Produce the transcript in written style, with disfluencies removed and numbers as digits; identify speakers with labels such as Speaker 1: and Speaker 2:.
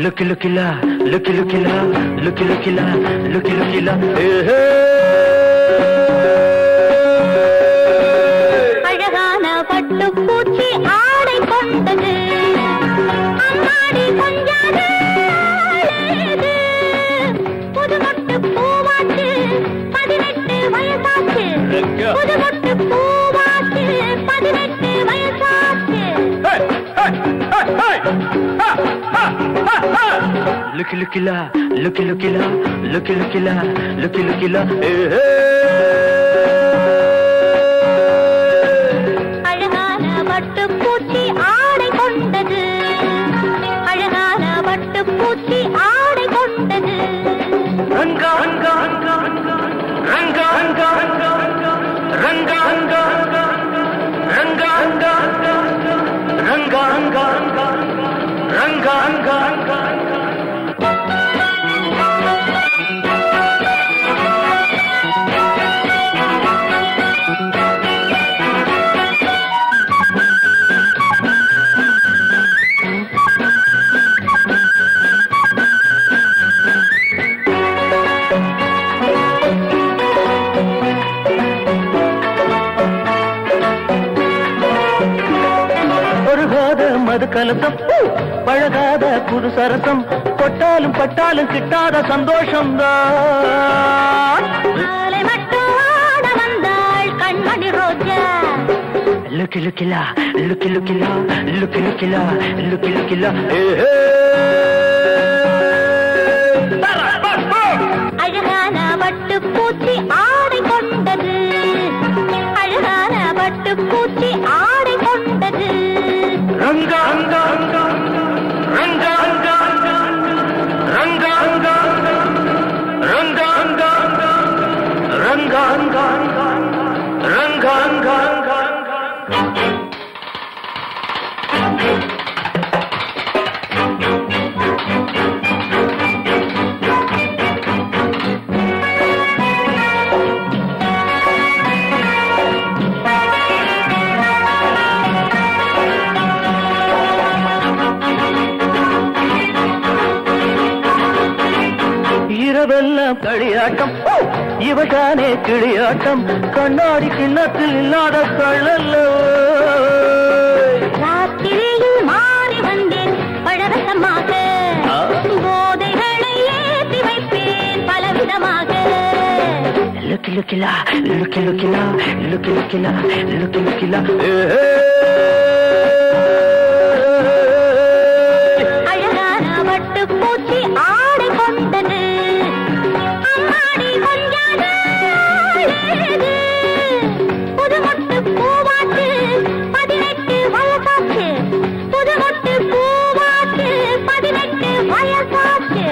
Speaker 1: Looky, looky la, looky, looky la, looky, looky la, looky, looky la.
Speaker 2: அழகான பட்டு பூச்சி ஆடை கொண்டது அம்மாடி கொஞ்சாது புதுமொட்டு பூவாச்சு 18 வயசாச்சு புதுமொட்டு பூவாச்சு 18 வயசாச்சு
Speaker 1: Looky, looky la, looky, looky la, looky, looky la, looky, looky la.
Speaker 2: அழகான பட்டு பூச்சி ஆடை கொண்டது அழகான பட்டு பூச்சி ஆடை கொண்டது
Speaker 1: ரங்கா ரங்கா ரங்கா ரங்கா ரங்கா ரங்கா ரங்கா ரங்கா ரங்கா ரங்கா ரங்கா ரங்கா ரங்கா ரங்கா. மது கலசம் பழகாத புது சரசம் தொட்டாலும் பட்டாலும் கிட்டாத சந்தோஷம் தான்
Speaker 2: கண்மணி ரோஜா
Speaker 1: லுக்கி லுக்கிலா லுக்கி லுக்கிலா லுக்கி லுக்கிலா லுக்கி லுக்கிலா.
Speaker 2: அழகான பட்டு பூச்சி ஆடை கொண்டது அழகான பட்டு பூச்சி ஆடை கொண்டது
Speaker 1: ரங்கா ரங்கா ரங்கா ரங்கா ரங்கா ரங்கா ரங்கா ரங்கா ரங்கா ரங்கா ரங்கா. இரவெல்லாம் களியாட்டம் இவதானே கிளியாட்டம் கண்ணாடி கிண்ணத்தில் இல்லாத கள்ளல்ல.
Speaker 2: ராத்திரியில் மாறி வந்தேன் பழரசமாக போதைகளை ஏற்றி வைப்பேன் பலவிதமாக.
Speaker 1: லுக்கி லுக்கிலா லுக்கி லுக்கிலா லுக்கி லுக்கிலா லுக்கி லுக்கிலா.
Speaker 2: அழகான பட்டு பூச்சி ஆடை கொண்டது அம்மாடி கொஞ்சாது புதுமொட்டு பூவாச்சு 18 வயசாச்சு புதுமொட்டு பூவாச்சு 18 வயசாச்சு.